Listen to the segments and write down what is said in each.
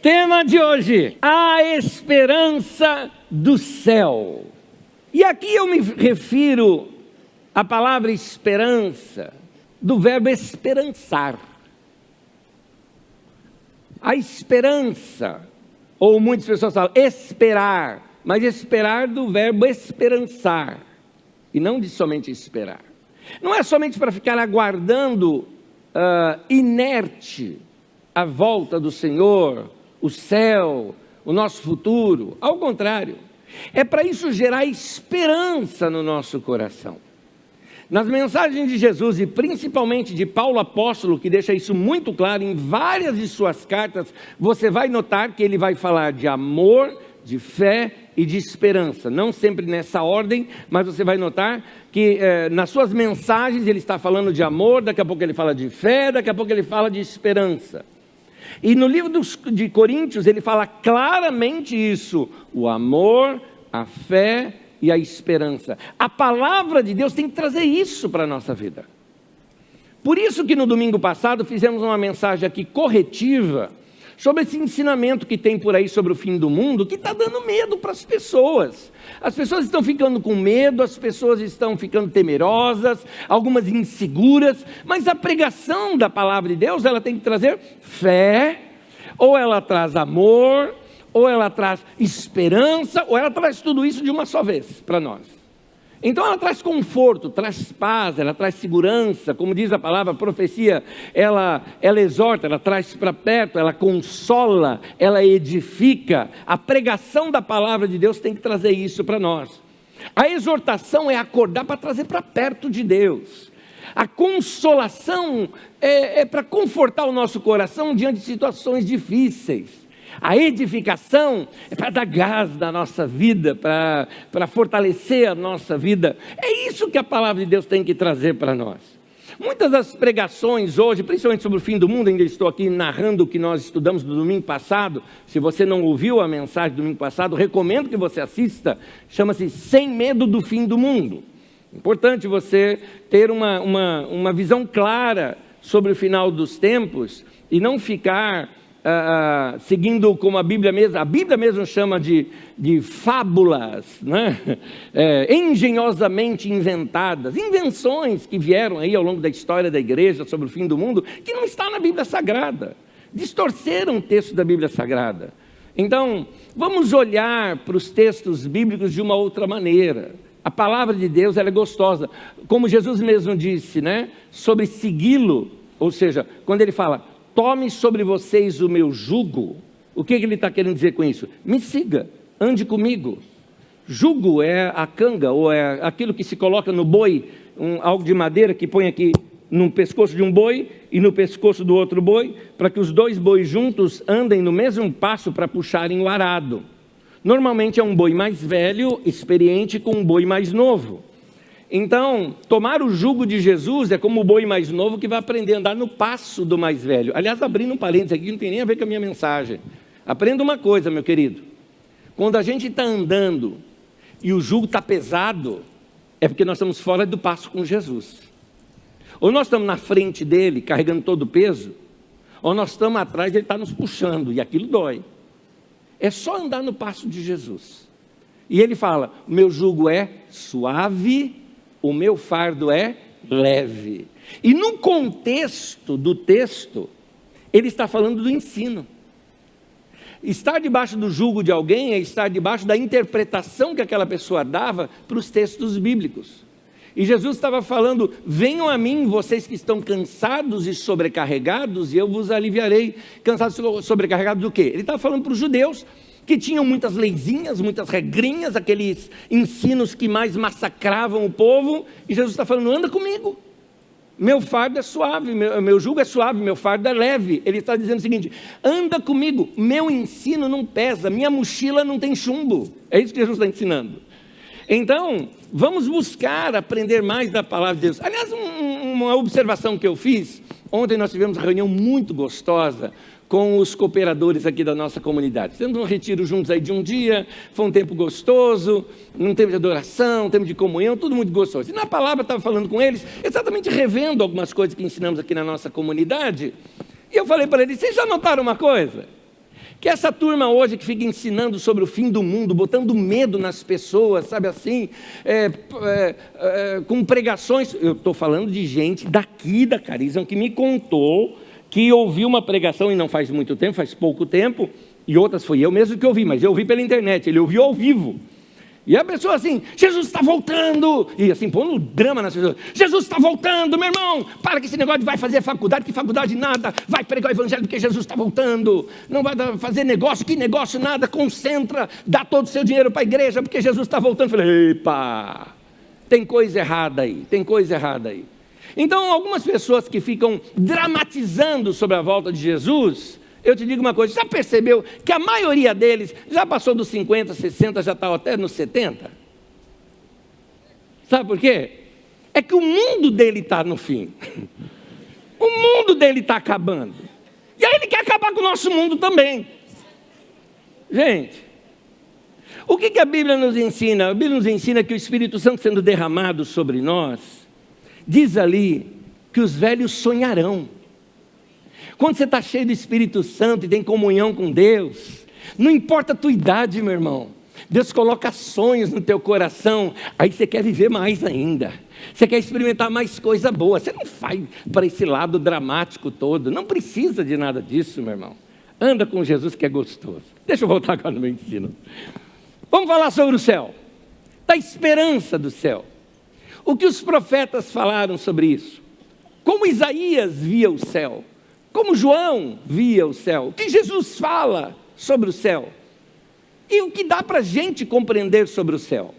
Tema de hoje: a esperança do céu. E aqui eu me refiro à palavra esperança, do verbo esperançar. A esperança, ou muitas pessoas falam esperar, mas esperar do verbo esperançar, e não de somente esperar. Não é somente para ficar aguardando inerte a volta do Senhor, o céu, o nosso futuro. Ao contrário, é para isso gerar esperança no nosso coração. Nas mensagens de Jesus e principalmente de Paulo apóstolo, que deixa isso muito claro em várias de suas cartas, você vai notar que ele vai falar de amor, de fé e de esperança. Não sempre nessa ordem, mas você vai notar que nas suas mensagens ele está falando de amor, daqui a pouco ele fala de fé, daqui a pouco ele fala de esperança. E no livro de Coríntios ele fala claramente isso: o amor, a fé e a esperança. A palavra de Deus tem que trazer isso para a nossa vida. Por isso que no domingo passado fizemos uma mensagem aqui corretiva sobre esse ensinamento que tem por aí sobre o fim do mundo, que está dando medo para as pessoas. As pessoas estão ficando com medo, as pessoas estão ficando temerosas, algumas inseguras, mas a pregação da palavra de Deus, ela tem que trazer fé, ou ela traz amor, ou ela traz esperança, ou ela traz tudo isso de uma só vez para nós. Então ela traz conforto, traz paz, ela traz segurança, como diz a palavra, a profecia, ela exorta, ela traz para perto, ela consola, ela edifica. A pregação da palavra de Deus tem que trazer isso para nós. A exortação é acordar para trazer para perto de Deus. A consolação é para confortar o nosso coração diante de situações difíceis. A edificação é para dar gás na nossa vida, para fortalecer a nossa vida. É isso que a palavra de Deus tem que trazer para nós. Muitas das pregações hoje, principalmente sobre o fim do mundo, ainda estou aqui narrando o que nós estudamos no domingo passado. Se você não ouviu a mensagem do domingo passado, recomendo que você assista. Chama-se Sem Medo do Fim do Mundo. Importante você ter uma visão clara sobre o final dos tempos e não ficar seguindo como a Bíblia mesmo chama de fábulas, né? Engenhosamente inventadas, invenções que vieram aí ao longo da história da igreja sobre o fim do mundo, que não está na Bíblia Sagrada, distorceram o texto da Bíblia Sagrada. Então, vamos olhar para os textos bíblicos de uma outra maneira. A palavra de Deus, ela é gostosa, como Jesus mesmo disse, né? Sobre segui-lo, ou seja, quando ele fala: tome sobre vocês o meu jugo. O que ele está querendo dizer com isso? Me siga, ande comigo. Jugo é a canga, ou é aquilo que se coloca no boi, algo de madeira que põe aqui no pescoço de um boi e no pescoço do outro boi, para que os dois bois juntos andem no mesmo passo para puxarem o arado. Normalmente é um boi mais velho, experiente, com um boi mais novo. Então, tomar o jugo de Jesus é como o boi mais novo que vai aprender a andar no passo do mais velho. Aliás, abrindo um parênteses aqui, não tem nem a ver com a minha mensagem. Aprenda uma coisa, meu querido. Quando a gente está andando e o jugo está pesado, é porque nós estamos fora do passo com Jesus. Ou nós estamos na frente dele, carregando todo o peso, ou nós estamos atrás e ele está nos puxando, e aquilo dói. É só andar no passo de Jesus. E ele fala: o meu jugo é suave, o meu fardo é leve. E no contexto do texto, ele está falando do ensino. Estar debaixo do jugo de alguém é estar debaixo da interpretação que aquela pessoa dava para os textos bíblicos. E Jesus estava falando: venham a mim, vocês que estão cansados e sobrecarregados, e eu vos aliviarei. Cansados e sobrecarregados do quê? Ele estava falando para os judeus, que tinham muitas leizinhas, muitas regrinhas, aqueles ensinos que mais massacravam o povo, e Jesus está falando: anda comigo, meu fardo é suave, meu jugo é suave, meu fardo é leve. Ele está dizendo o seguinte: anda comigo, meu ensino não pesa, minha mochila não tem chumbo. É isso que Jesus está ensinando. Então, vamos buscar aprender mais da palavra de Deus. Aliás, uma observação que eu fiz, ontem nós tivemos uma reunião muito gostosa com os cooperadores aqui da nossa comunidade. Fizemos um retiro juntos aí de um dia, foi um tempo gostoso, um tempo de adoração, um tempo de comunhão, tudo muito gostoso. E na palavra eu estava falando com eles, exatamente revendo algumas coisas que ensinamos aqui na nossa comunidade, e eu falei para eles: vocês já notaram uma coisa? Que essa turma hoje que fica ensinando sobre o fim do mundo, botando medo nas pessoas, sabe assim, com pregações, eu estou falando de gente daqui da Carisma que me contou que ouviu uma pregação, e não faz muito tempo, faz pouco tempo, e outras foi eu mesmo que ouvi, mas eu ouvi pela internet, ele ouviu ao vivo. E a pessoa assim, Jesus está voltando, e assim, pondo drama nas pessoas, Jesus está voltando, meu irmão, para que esse negócio de vai fazer faculdade, que faculdade nada, vai pregar o evangelho porque Jesus está voltando, não vai fazer negócio, que negócio nada, concentra, dá todo o seu dinheiro para a igreja, porque Jesus está voltando. Eu falei, epa, tem coisa errada aí, tem coisa errada aí. Então, algumas pessoas que ficam dramatizando sobre a volta de Jesus, eu te digo uma coisa, já percebeu que a maioria deles já passou dos 50, 60, já está até nos 70? Sabe por quê? É que o mundo dele está no fim. O mundo dele está acabando. E aí ele quer acabar com o nosso mundo também. Gente, o que a Bíblia nos ensina? A Bíblia nos ensina que o Espírito Santo sendo derramado sobre nós, diz ali que os velhos sonharão. Quando você está cheio do Espírito Santo e tem comunhão com Deus, não importa a tua idade, meu irmão, Deus coloca sonhos no teu coração, aí você quer viver mais ainda, você quer experimentar mais coisa boa, você não vai para esse lado dramático todo, não precisa de nada disso, meu irmão, anda com Jesus que é gostoso. Deixa eu voltar agora no meu ensino. Vamos falar sobre o céu, da esperança do céu, o que os profetas falaram sobre isso, como Isaías via o céu, como João via o céu, o que Jesus fala sobre o céu, e o que dá para a gente compreender sobre o céu.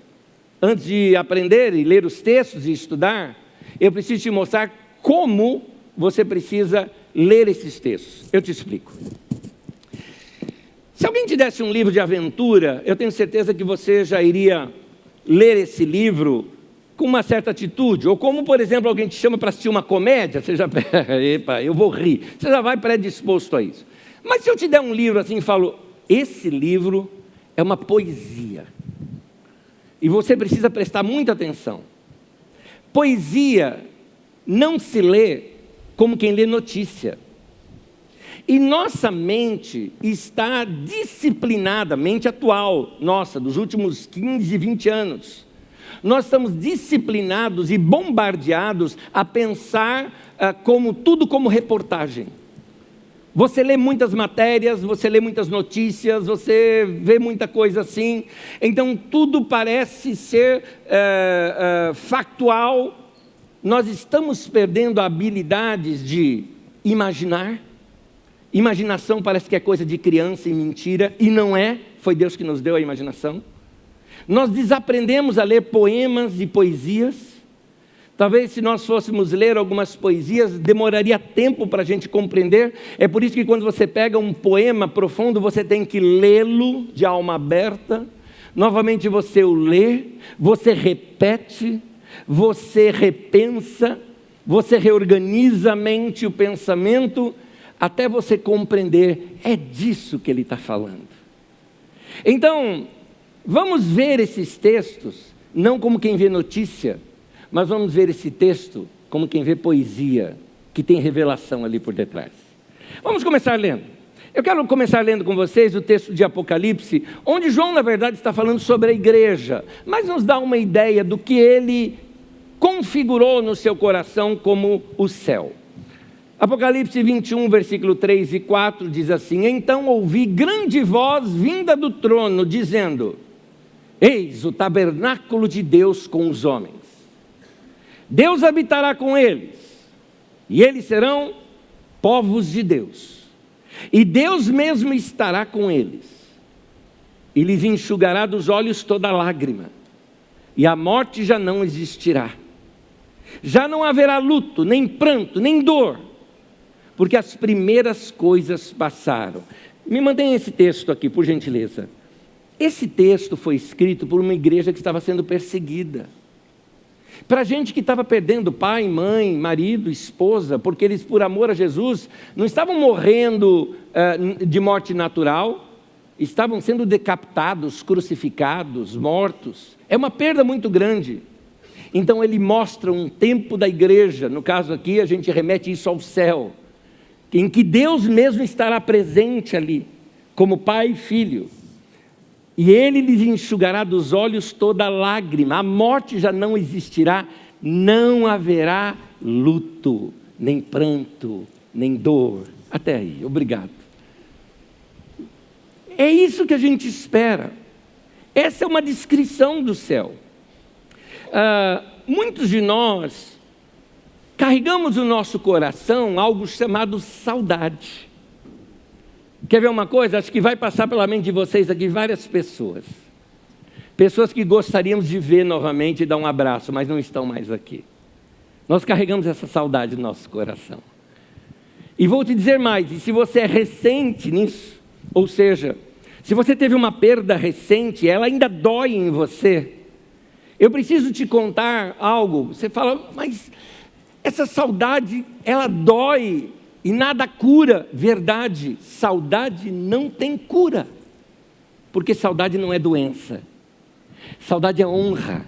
Antes de aprender e ler os textos e estudar, eu preciso te mostrar como você precisa ler esses textos. Eu te explico. Se alguém te desse um livro de aventura, eu tenho certeza que você já iria ler esse livro com uma certa atitude, ou como, por exemplo, alguém te chama para assistir uma comédia, você já, epa, eu vou rir, você já vai predisposto a isso. Mas se eu te der um livro assim e falo, esse livro é uma poesia, e você precisa prestar muita atenção. Poesia não se lê como quem lê notícia, e nossa mente está disciplinada, mente atual, nossa, dos últimos 15, 20 anos, nós estamos disciplinados e bombardeados a pensar tudo como reportagem. Você lê muitas matérias, você lê muitas notícias, você vê muita coisa assim, então tudo parece ser factual. Nós estamos perdendo habilidades de imaginar. Imaginação parece que é coisa de criança e mentira, e não é, foi Deus que nos deu a imaginação. Nós desaprendemos a ler poemas e poesias. Talvez se nós fôssemos ler algumas poesias, demoraria tempo para a gente compreender. É por isso que quando você pega um poema profundo, você tem que lê-lo de alma aberta. Novamente você o lê, você repete, você repensa, você reorganiza a mente e o pensamento, até você compreender, é disso que ele está falando. Então, vamos ver esses textos, não como quem vê notícia, mas vamos ver esse texto como quem vê poesia, que tem revelação ali por detrás. Vamos começar lendo. Eu quero começar lendo com vocês o texto de Apocalipse, onde João, na verdade, está falando sobre a igreja, mas nos dá uma ideia do que ele configurou no seu coração como o céu. Apocalipse 21, versículo 3 e 4 diz assim: então ouvi grande voz vinda do trono, dizendo: eis o tabernáculo de Deus com os homens. Deus habitará com eles, e eles serão povos de Deus. E Deus mesmo estará com eles, e lhes enxugará dos olhos toda lágrima, e a morte já não existirá. Já não haverá luto, nem pranto, nem dor, porque as primeiras coisas passaram. Me mantenha esse texto aqui, por gentileza. Esse texto foi escrito por uma igreja que estava sendo perseguida. Para gente que estava perdendo pai, mãe, marido, esposa, porque eles, por amor a Jesus, não estavam morrendo de morte natural, estavam sendo decapitados, crucificados, mortos. É uma perda muito grande. Então ele mostra um tempo da igreja, no caso aqui a gente remete isso ao céu, em que Deus mesmo estará presente ali, como pai e filho. E ele lhes enxugará dos olhos toda lágrima, a morte já não existirá, não haverá luto, nem pranto, nem dor. Até aí, obrigado. É isso que a gente espera. Essa é uma descrição do céu. Muitos de nós carregamos no nosso coração algo chamado saudade. Quer ver uma coisa? Acho que vai passar pela mente de vocês aqui várias pessoas. Pessoas que gostaríamos de ver novamente e dar um abraço, mas não estão mais aqui. Nós carregamos essa saudade no nosso coração. E vou te dizer mais, e se você é recente nisso, ou seja, se você teve uma perda recente, ela ainda dói em você, eu preciso te contar algo. Você fala, mas essa saudade, ela dói e nada cura. Verdade, saudade não tem cura, porque saudade não é doença, saudade é honra.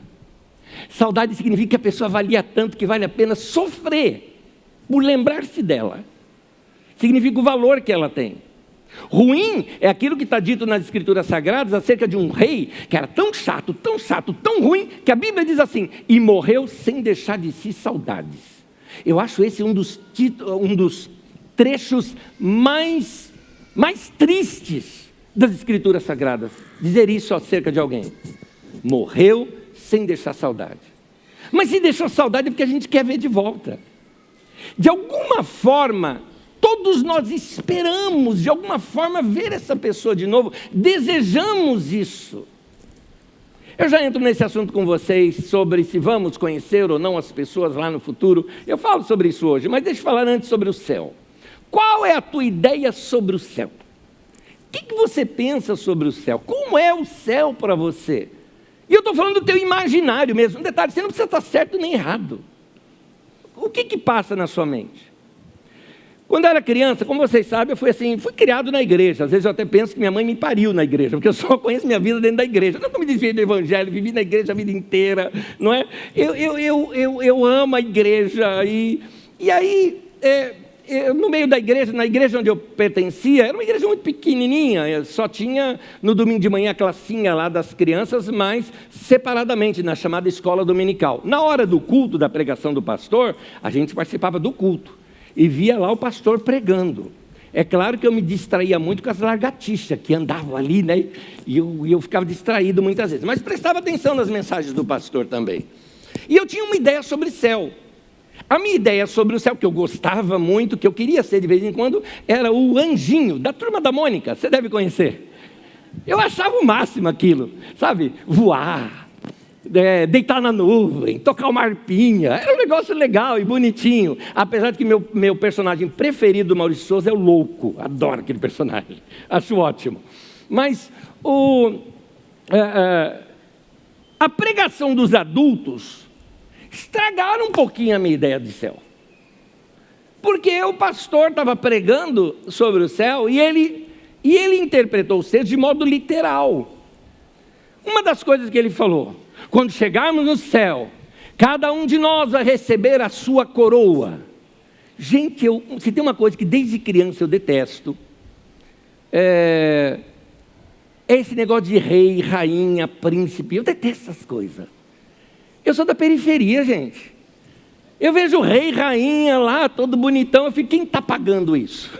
Saudade significa que a pessoa valia tanto que vale a pena sofrer por lembrar-se dela. Significa o valor que ela tem. Ruim é aquilo que está dito nas Escrituras Sagradas acerca de um rei que era tão chato, tão ruim, que a Bíblia diz assim, e morreu sem deixar de si saudades. Eu acho esse um dos trechos mais tristes das Escrituras Sagradas, dizer isso acerca de alguém. Morreu sem deixar saudade. Mas se deixou saudade é porque a gente quer ver de volta. De alguma forma, todos nós esperamos, de alguma forma, ver essa pessoa de novo, desejamos isso. Eu já entro nesse assunto com vocês, sobre se vamos conhecer ou não as pessoas lá no futuro. Eu falo sobre isso hoje, mas deixa eu falar antes sobre o céu. Qual é a tua ideia sobre o céu? O que você pensa sobre o céu? Como é o céu para você? E eu estou falando do teu imaginário mesmo. Um detalhe, você não precisa estar certo nem errado. O que passa na sua mente? Quando eu era criança, como vocês sabem, eu fui criado na igreja. Às vezes eu até penso que minha mãe me pariu na igreja, porque eu só conheço minha vida dentro da igreja. Eu nunca me desviei do evangelho, vivi na igreja a vida inteira, não é? Eu amo a igreja. E aí, no meio da igreja, na igreja onde eu pertencia, era uma igreja muito pequenininha, só tinha no domingo de manhã a classinha lá das crianças, mas separadamente, na chamada escola dominical. Na hora do culto, da pregação do pastor, a gente participava do culto e via lá o pastor pregando. É claro que eu me distraía muito com as lagartixas que andavam ali, né? E eu ficava distraído muitas vezes, mas prestava atenção nas mensagens do pastor também. E eu tinha uma ideia sobre céu. A minha ideia sobre o céu, que eu gostava muito, que eu queria ser de vez em quando, era o anjinho da Turma da Mônica, você deve conhecer. Eu achava o máximo aquilo, sabe? Voar, deitar na nuvem, tocar uma harpinha, era um negócio legal e bonitinho. Apesar de que meu personagem preferido do Maurício Souza é o Louco, adoro aquele personagem, acho ótimo. Mas a pregação dos adultos estragaram um pouquinho a minha ideia de céu. Porque o pastor estava pregando sobre o céu e ele interpretou o céu de modo literal. Uma das coisas que ele falou, quando chegarmos no céu, cada um de nós vai receber a sua coroa. Gente, se tem uma coisa que desde criança eu detesto, é esse negócio de rei, rainha, príncipe. Eu detesto essas coisas. Eu sou da periferia, gente. Eu vejo o rei, rainha lá, todo bonitão. Eu fico, quem está pagando isso?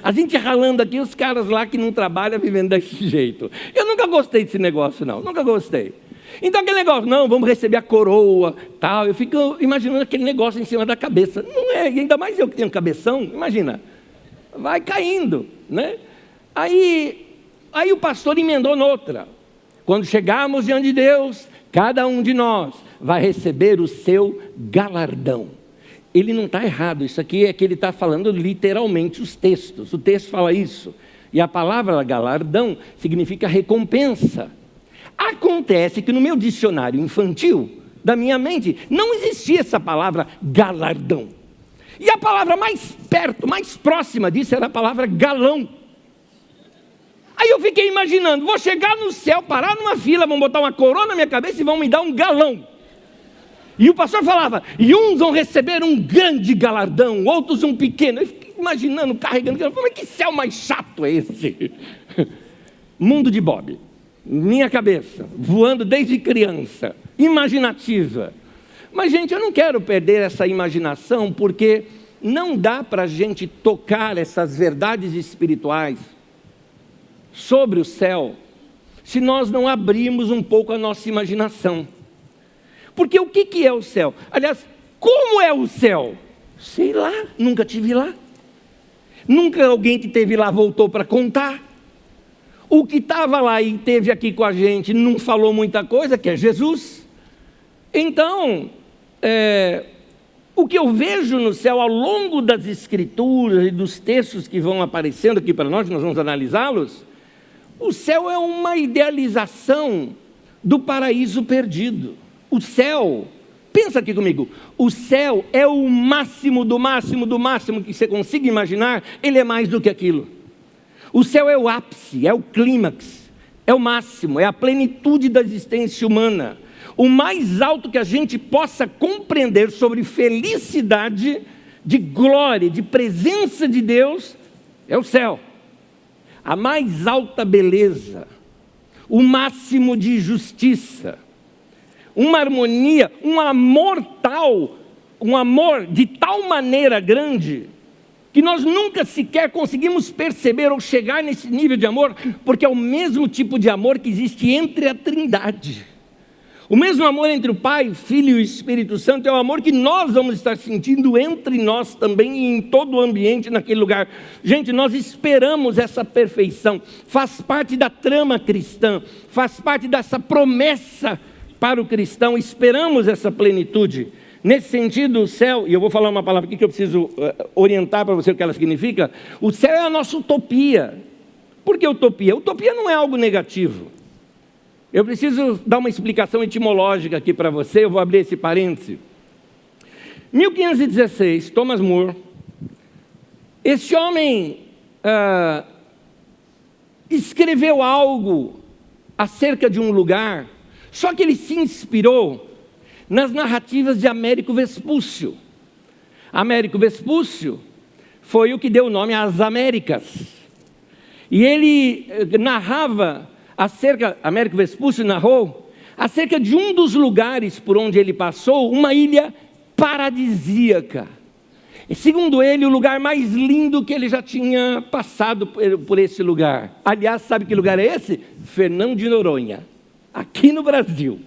A gente ralando aqui, os caras lá que não trabalham, vivendo desse jeito. Eu nunca gostei desse negócio, não. Nunca gostei. Então aquele negócio, não, vamos receber a coroa, tal. Eu fico imaginando aquele negócio em cima da cabeça. Não é, e ainda mais eu que tenho cabeção, imagina. Vai caindo, né? Aí o pastor emendou noutra. Quando chegarmos diante de Deus, cada um de nós vai receber o seu galardão. Ele não está errado, isso aqui é que ele está falando literalmente os textos. O texto fala isso. E a palavra galardão significa recompensa. Acontece que no meu dicionário infantil, da minha mente, não existia essa palavra galardão. E a palavra mais perto, mais próxima disso era a palavra galão. Aí eu fiquei imaginando, vou chegar no céu, parar numa fila, vão botar uma coroa na minha cabeça e vão me dar um galão. E o pastor falava, e uns vão receber um grande galardão, outros um pequeno. Eu fiquei, imaginando, carregando, mas que céu mais chato é esse? Mundo de Bob, minha cabeça, voando desde criança, imaginativa. Mas, gente, eu não quero perder essa imaginação, porque não dá para a gente tocar essas verdades espirituais sobre o céu, se nós não abrirmos um pouco a nossa imaginação. Porque o que é o céu? Aliás, como é o céu? Sei lá, nunca tive lá. Nunca alguém que esteve lá voltou para contar. O que estava lá e esteve aqui com a gente não falou muita coisa, que é Jesus. Então, o que eu vejo no céu ao longo das escrituras e dos textos que vão aparecendo aqui para nós vamos analisá-los, o céu é uma idealização do paraíso perdido. O céu, pensa aqui comigo, o céu é o máximo do máximo do máximo que você consiga imaginar, ele é mais do que aquilo. O céu é o ápice, é o clímax, é o máximo, é a plenitude da existência humana. O mais alto que a gente possa compreender sobre felicidade, de glória, de presença de Deus, é o céu. A mais alta beleza, o máximo de justiça, uma harmonia, um amor tal, um amor de tal maneira grande, que nós nunca sequer conseguimos perceber ou chegar nesse nível de amor, porque é o mesmo tipo de amor que existe entre a Trindade. O mesmo amor entre o Pai, o Filho e o Espírito Santo é o amor que nós vamos estar sentindo entre nós também e em todo o ambiente naquele lugar. Gente, nós esperamos essa perfeição, faz parte da trama cristã, faz parte dessa promessa para o cristão, esperamos essa plenitude. Nesse sentido, o céu, e eu vou falar uma palavra aqui que eu preciso orientar para você o que ela significa, o céu é a nossa utopia. Por que utopia? Utopia não é algo negativo. Eu preciso dar uma explicação etimológica aqui para você, eu vou abrir esse parêntese. 1516, Thomas More, esse homem escreveu algo acerca de um lugar, só que ele se inspirou nas narrativas de Américo Vespúcio. Américo Vespúcio foi o que deu o nome às Américas. E ele narrava Américo Vespúcio narrou acerca de um dos lugares por onde ele passou, uma ilha paradisíaca. E, segundo ele, o lugar mais lindo que ele já tinha passado por esse lugar. Aliás, sabe que lugar é esse? Fernão de Noronha, aqui no Brasil.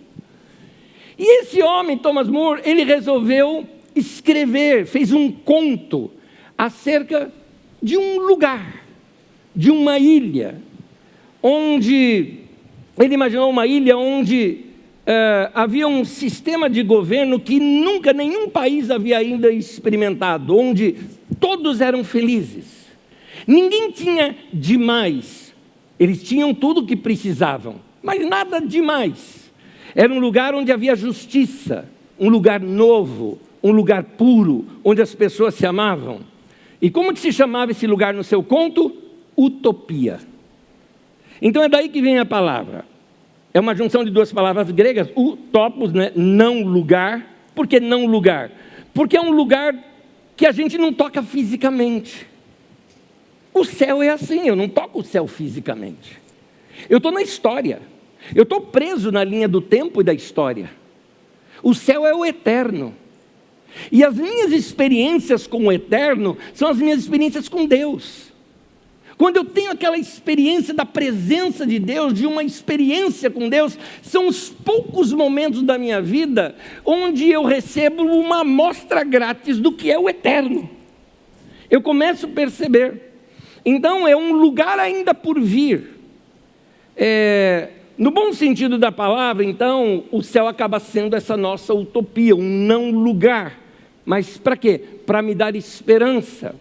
E esse homem, Thomas More, ele resolveu escrever, fez um conto acerca de um lugar, de uma ilha, onde ele imaginou uma ilha onde havia um sistema de governo que nunca nenhum país havia ainda experimentado, onde todos eram felizes, ninguém tinha demais, eles tinham tudo o que precisavam, mas nada demais. Era um lugar onde havia justiça, um lugar novo, um lugar puro, onde as pessoas se amavam. E como que se chamava esse lugar no seu conto? Utopia. Então é daí que vem a palavra. É uma junção de duas palavras gregas, utopos, né? Não lugar. Por que não lugar? Porque é um lugar que a gente não toca fisicamente. O céu é assim, eu não toco o céu fisicamente. Eu estou na história. Eu estou preso na linha do tempo e da história. O céu é o eterno. E as minhas experiências com o eterno são as minhas experiências com Deus. Quando eu tenho aquela experiência da presença de Deus, de uma experiência com Deus, são os poucos momentos da minha vida onde eu recebo uma amostra grátis do que é o eterno. Eu começo a perceber. Então é um lugar ainda por vir. No bom sentido da palavra, então, o céu acaba sendo essa nossa utopia, um não lugar. Mas para quê? Para me dar esperança.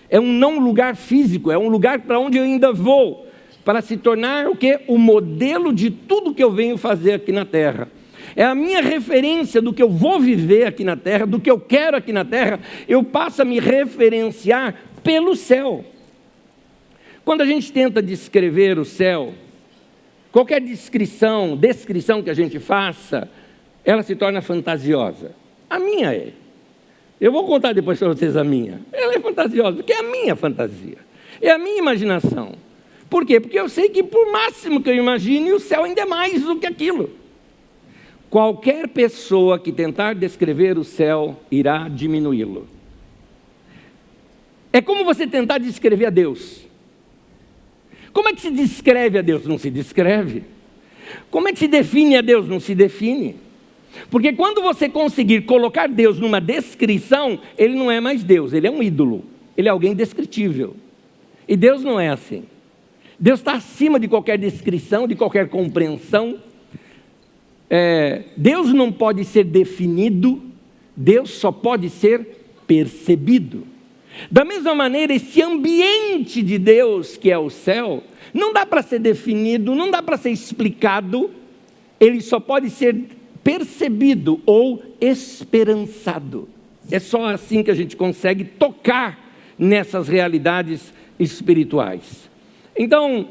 É um não lugar físico, é um lugar para onde eu ainda vou, para se tornar o quê? O modelo de tudo que eu venho fazer aqui na terra. É a minha referência do que eu vou viver aqui na terra, do que eu quero aqui na terra, eu passo a me referenciar pelo céu. Quando a gente tenta descrever o céu, qualquer descrição que a gente faça, ela se torna fantasiosa. A minha é. Eu vou contar depois para vocês a minha. Ela é fantasiosa? Porque é a minha fantasia, é a minha imaginação. Por quê? Porque eu sei que por máximo que eu imagine, o céu ainda é mais do que aquilo. Qualquer pessoa que tentar descrever o céu irá diminuí-lo. É como você tentar descrever a Deus. Como é que se descreve a Deus? Não se descreve. Como é que se define a Deus? Não se define. Porque quando você conseguir colocar Deus numa descrição, ele não é mais Deus, ele é um ídolo. Ele é alguém descritível. E Deus não é assim. Deus está acima de qualquer descrição, de qualquer compreensão. Deus não pode ser definido, Deus só pode ser percebido. Da mesma maneira, esse ambiente de Deus, que é o céu, não dá para ser definido, não dá para ser explicado, ele só pode ser percebido ou esperançado. É só assim que a gente consegue tocar nessas realidades espirituais. Então,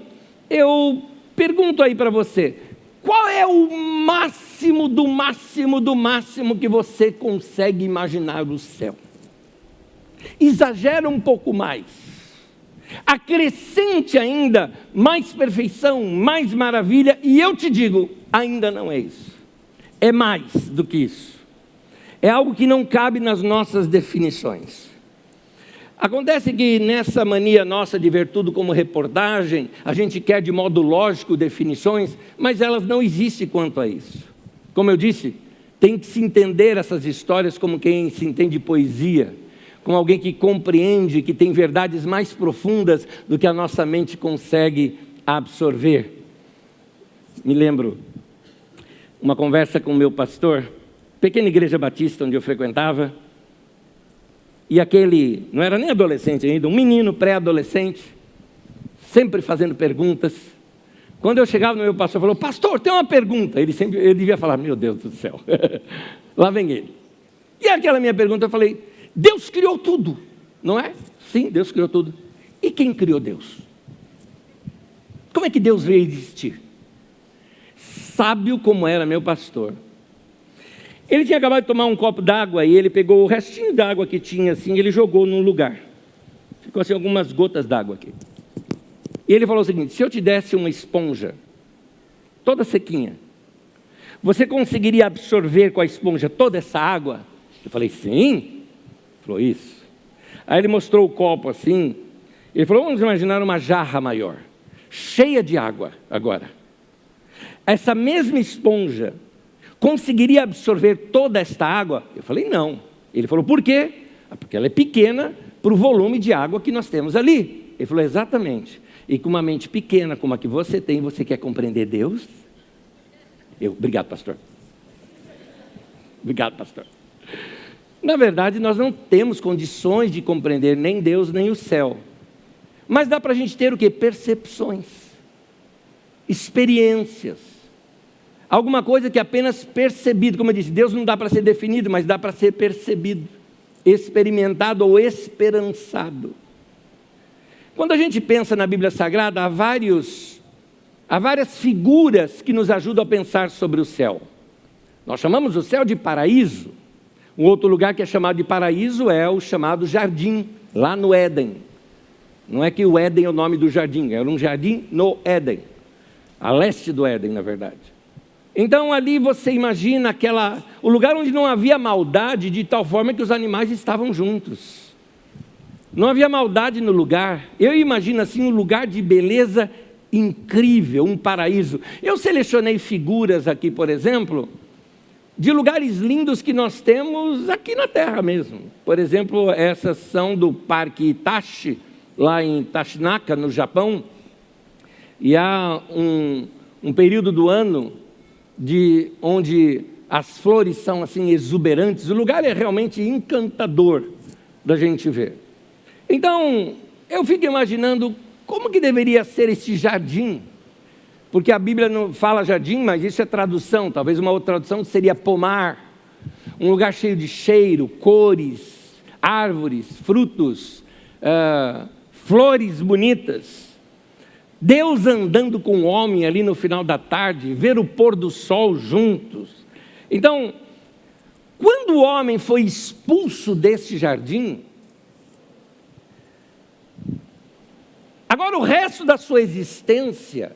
eu pergunto aí para você, qual é o máximo do máximo do máximo que você consegue imaginar o céu? Exagera um pouco mais. Acrescente ainda mais perfeição, mais maravilha, e eu te digo, ainda não é isso. É mais do que isso. É algo que não cabe nas nossas definições. Acontece que nessa mania nossa de ver tudo como reportagem, a gente quer de modo lógico definições, mas elas não existem quanto a isso. Como eu disse, tem que se entender essas histórias como quem se entende poesia, como alguém que compreende, que tem verdades mais profundas do que a nossa mente consegue absorver. Me lembro uma conversa com o meu pastor, pequena igreja batista onde eu frequentava, e aquele, não era nem adolescente ainda, um menino pré-adolescente, sempre fazendo perguntas. Quando eu chegava no meu pastor, falou, pastor, tem uma pergunta. Ele devia falar, meu Deus do céu, lá vem ele. E aquela minha pergunta, eu falei, Deus criou tudo, não é? Sim, Deus criou tudo. E quem criou Deus? Como é que Deus veio existir? Sábio como era meu pastor. Ele tinha acabado de tomar um copo d'água e ele pegou o restinho d'água que tinha assim, e ele jogou num lugar. Ficou assim algumas gotas d'água aqui. E ele falou o seguinte, se eu te desse uma esponja, toda sequinha, você conseguiria absorver com a esponja toda essa água? Eu falei, sim. Ele falou, isso. Aí ele mostrou o copo assim, ele falou, vamos imaginar uma jarra maior, cheia de água agora. Essa mesma esponja conseguiria absorver toda esta água? Eu falei, não. Ele falou, por quê? Porque ela é pequena para o volume de água que nós temos ali. Ele falou, exatamente. E com uma mente pequena como a que você tem, você quer compreender Deus? Obrigado, pastor. Obrigado, pastor. Na verdade, nós não temos condições de compreender nem Deus, nem o céu. Mas dá para a gente ter o quê? Percepções, experiências. Alguma coisa que é apenas percebido, como eu disse, Deus não dá para ser definido, mas dá para ser percebido, experimentado ou esperançado. Quando a gente pensa na Bíblia Sagrada, há várias figuras que nos ajudam a pensar sobre o céu. Nós chamamos o céu de paraíso. Um outro lugar que é chamado de paraíso é o chamado jardim, lá no Éden. Não é que o Éden é o nome do jardim, era um jardim no Éden, a leste do Éden, na verdade. Então ali você imagina o lugar onde não havia maldade, de tal forma que os animais estavam juntos. Não havia maldade no lugar. Eu imagino assim um lugar de beleza incrível, um paraíso. Eu selecionei figuras aqui, por exemplo, de lugares lindos que nós temos aqui na Terra mesmo. Por exemplo, essas são do Parque Itachi, lá em Tashinaka, no Japão. E há um período do ano onde as flores são assim exuberantes. O lugar é realmente encantador da gente ver. Então, eu fico imaginando como que deveria ser esse jardim, porque a Bíblia não fala jardim, mas isso é tradução, talvez uma outra tradução seria pomar, um lugar cheio de cheiro, cores, árvores, frutos, flores bonitas. Deus andando com o homem ali no final da tarde, ver o pôr do sol juntos. Então, quando o homem foi expulso desse jardim, resto da sua existência,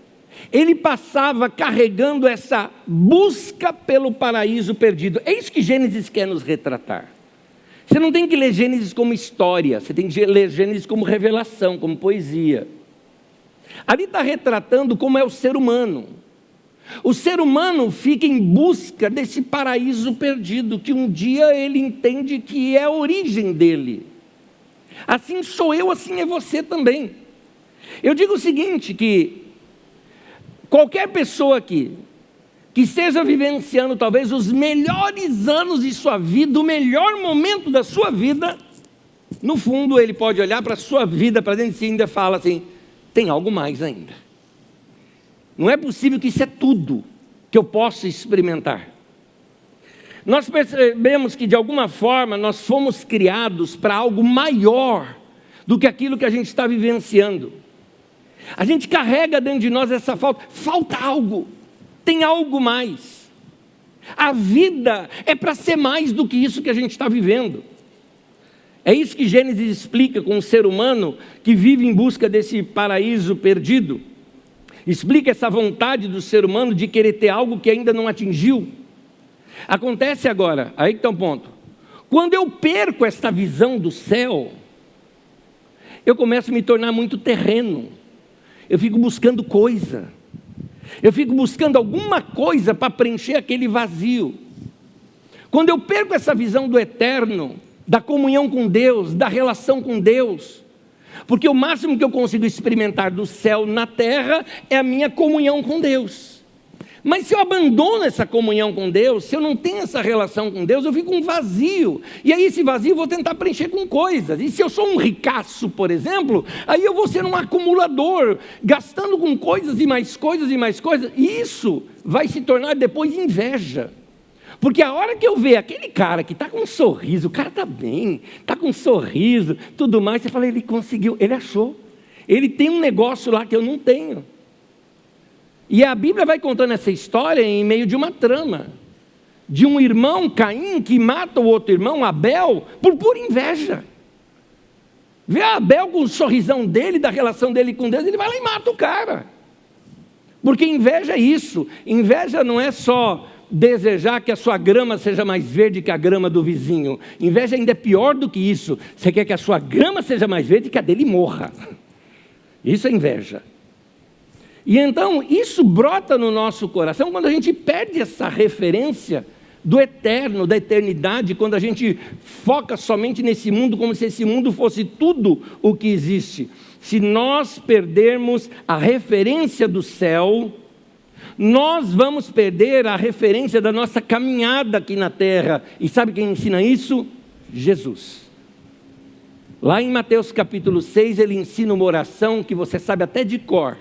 ele passava carregando essa busca pelo paraíso perdido. É isso que Gênesis quer nos retratar. Você não tem que ler Gênesis como história, você tem que ler Gênesis como revelação, como poesia. Ali está retratando como é o ser humano. O ser humano fica em busca desse paraíso perdido, que um dia ele entende que é a origem dele. Assim sou eu, assim é você também. Eu digo o seguinte, que qualquer pessoa aqui, que esteja vivenciando talvez os melhores anos de sua vida, o melhor momento da sua vida, no fundo ele pode olhar para a sua vida, para dentro de si e ainda fala assim, tem algo mais ainda. Não é possível que isso é tudo que eu possa experimentar. Nós percebemos que de alguma forma nós fomos criados para algo maior do que aquilo que a gente está vivenciando. A gente carrega dentro de nós essa falta algo, tem algo mais. A vida é para ser mais do que isso que a gente está vivendo. É isso que Gênesis explica com o ser humano que vive em busca desse paraíso perdido. Explica essa vontade do ser humano de querer ter algo que ainda não atingiu. Acontece agora, aí que está o ponto. Quando eu perco esta visão do céu, eu começo a me tornar muito terreno. Eu fico buscando coisa. Eu fico buscando alguma coisa para preencher aquele vazio. Quando eu perco essa visão do eterno, da comunhão com Deus, da relação com Deus, porque o máximo que eu consigo experimentar do céu na terra é a minha comunhão com Deus. Mas se eu abandono essa comunhão com Deus, se eu não tenho essa relação com Deus, eu fico um vazio. E aí esse vazio eu vou tentar preencher com coisas. E se eu sou um ricaço, por exemplo, aí eu vou ser um acumulador, gastando com coisas e mais coisas e mais coisas. E isso vai se tornar depois inveja. Porque a hora que eu ver aquele cara que está com um sorriso, o cara está bem, está com um sorriso, tudo mais, você fala, ele conseguiu, ele achou. Ele tem um negócio lá que eu não tenho. E a Bíblia vai contando essa história em meio de uma trama. De um irmão, Caim, que mata o outro irmão, Abel, por pura inveja. Vê Abel com o sorrisão dele, da relação dele com Deus, ele vai lá e mata o cara. Porque inveja é isso. Inveja não é só desejar que a sua grama seja mais verde que a grama do vizinho. Inveja ainda é pior do que isso. Você quer que a sua grama seja mais verde que a dele morra. Isso é inveja. E então isso brota no nosso coração quando a gente perde essa referência do eterno, da eternidade, quando a gente foca somente nesse mundo como se esse mundo fosse tudo o que existe. Se nós perdermos a referência do céu, nós vamos perder a referência da nossa caminhada aqui na terra. E sabe quem ensina isso? Jesus. Lá em Mateus capítulo 6, ele ensina uma oração que você sabe até de cor.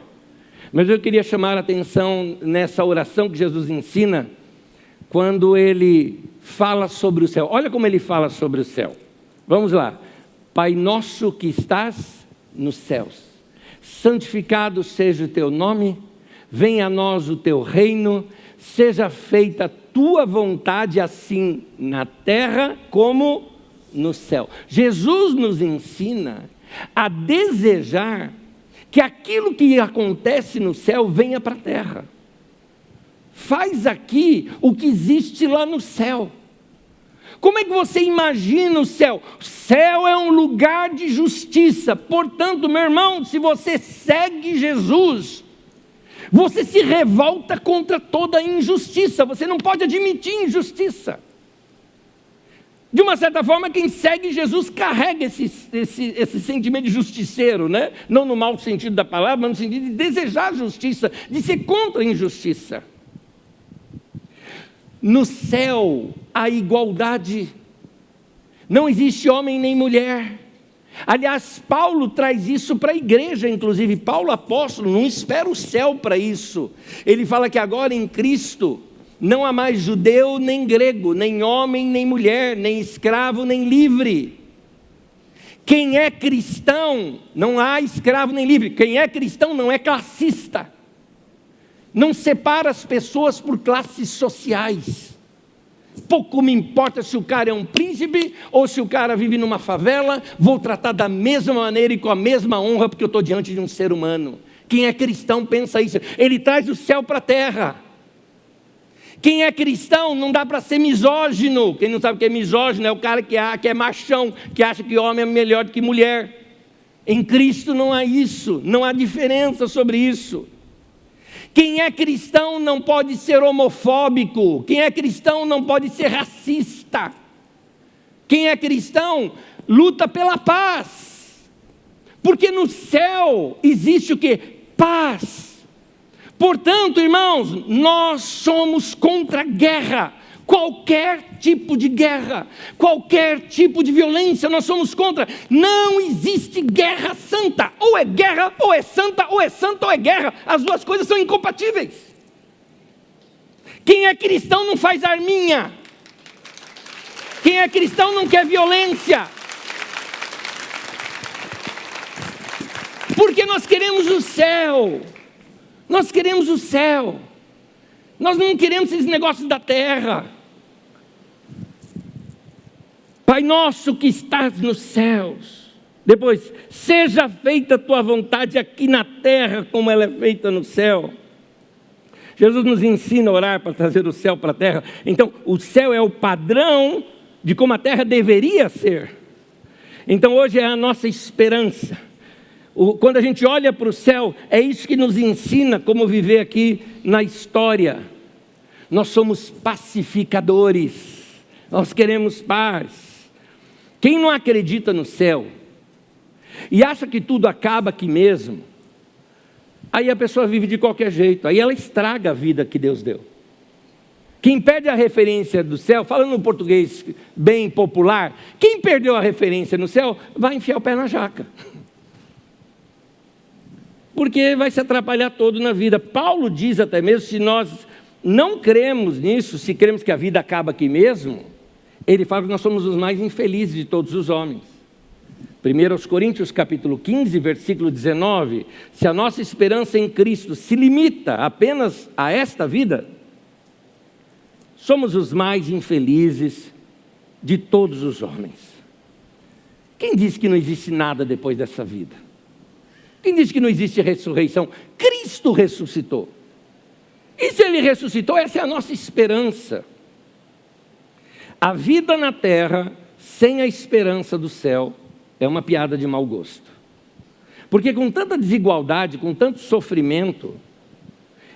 Mas eu queria chamar a atenção nessa oração que Jesus ensina, quando ele fala sobre o céu. Olha como ele fala sobre o céu. Vamos lá. Pai nosso que estás nos céus, santificado seja o teu nome, venha a nós o teu reino, seja feita a tua vontade assim na terra como no céu. Jesus nos ensina a desejar que aquilo que acontece no céu venha para a terra. Faz aqui o que existe lá no céu. Como é que você imagina o céu? O céu é um lugar de justiça. Portanto, meu irmão, se você segue Jesus, você se revolta contra toda injustiça. Você não pode admitir injustiça. De uma certa forma, quem segue Jesus carrega esse sentimento de justiceiro, né? Não no mau sentido da palavra, mas no sentido de desejar justiça, de ser contra a injustiça. No céu, há igualdade. Não existe homem nem mulher. Aliás, Paulo traz isso para a igreja, inclusive. Paulo, apóstolo, não espera o céu para isso. Ele fala que agora em Cristo não há mais judeu nem grego, nem homem nem mulher, nem escravo nem livre. Quem é cristão, não há escravo nem livre. Quem é cristão não é classista. Não separa as pessoas por classes sociais. Pouco me importa se o cara é um príncipe ou se o cara vive numa favela, vou tratar da mesma maneira e com a mesma honra porque eu estou diante de um ser humano. Quem é cristão pensa isso. Ele traz o céu para a terra. Quem é cristão não dá para ser misógino. Quem não sabe o que é misógino é o cara que é machão, que acha que homem é melhor do que mulher. Em Cristo não há isso, não há diferença sobre isso. Quem é cristão não pode ser homofóbico. Quem é cristão não pode ser racista. Quem é cristão luta pela paz. Porque no céu existe o quê? Paz. Portanto, irmãos, nós somos contra a guerra. Qualquer tipo de guerra, qualquer tipo de violência, nós somos contra. Não existe guerra santa. Ou é guerra, ou é santa, ou é santa, ou é guerra. As duas coisas são incompatíveis. Quem é cristão não faz arminha. Quem é cristão não quer violência. Porque nós queremos o céu. Nós queremos o céu. Nós não queremos esses negócios da terra. Pai nosso que estás nos céus. Depois, seja feita a tua vontade aqui na terra como ela é feita no céu. Jesus nos ensina a orar para trazer o céu para a terra. Então, o céu é o padrão de como a terra deveria ser. Então, hoje é a nossa esperança. Quando a gente olha para o céu, é isso que nos ensina como viver aqui na história. Nós somos pacificadores, nós queremos paz. Quem não acredita no céu e acha que tudo acaba aqui mesmo, aí a pessoa vive de qualquer jeito, aí ela estraga a vida que Deus deu. Quem perde a referência do céu, falando no português bem popular, quem perdeu a referência no céu, vai enfiar o pé na jaca. Porque vai se atrapalhar todo na vida. Paulo diz até mesmo, se nós não cremos nisso, se cremos que a vida acaba aqui mesmo, ele fala que nós somos os mais infelizes de todos os homens. 1 Coríntios capítulo 15, versículo 19, se a nossa esperança em Cristo se limita apenas a esta vida, somos os mais infelizes de todos os homens. Quem disse que não existe nada depois dessa vida? Quem disse que não existe ressurreição? Cristo ressuscitou. E se Ele ressuscitou, essa é a nossa esperança. A vida na terra, sem a esperança do céu, é uma piada de mau gosto. Porque com tanta desigualdade, com tanto sofrimento,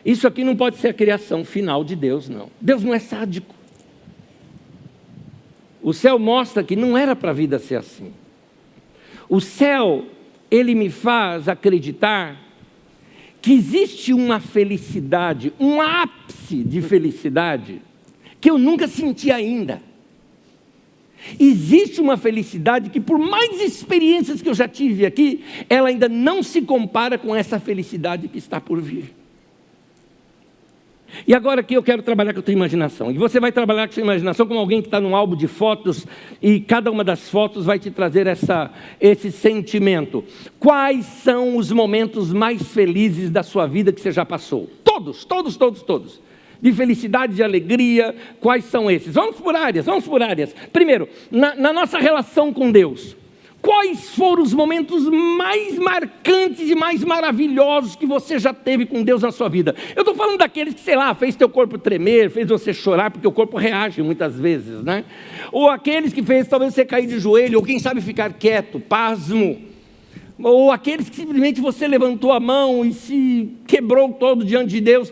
isso aqui não pode ser a criação final de Deus, não. Deus não é sádico. O céu mostra que não era para a vida ser assim. O céu, ele me faz acreditar que existe uma felicidade, um ápice de felicidade, que eu nunca senti ainda. Existe uma felicidade que, por mais experiências que eu já tive aqui, ela ainda não se compara com essa felicidade que está por vir. E agora aqui eu quero trabalhar com a tua imaginação. E você vai trabalhar com a sua imaginação como alguém que está num álbum de fotos, e cada uma das fotos vai te trazer esse sentimento. Quais são os momentos mais felizes da sua vida que você já passou? Todos. De felicidade, de alegria, quais são esses? Vamos por áreas. Primeiro, na nossa relação com Deus. Quais foram os momentos mais marcantes e mais maravilhosos que você já teve com Deus na sua vida? Eu estou falando daqueles que, sei lá, fez teu corpo tremer, fez você chorar, porque o corpo reage muitas vezes, né? Ou aqueles que fez talvez você cair de joelho, ou quem sabe ficar quieto, pasmo. Ou aqueles que simplesmente você levantou a mão e se quebrou todo diante de Deus.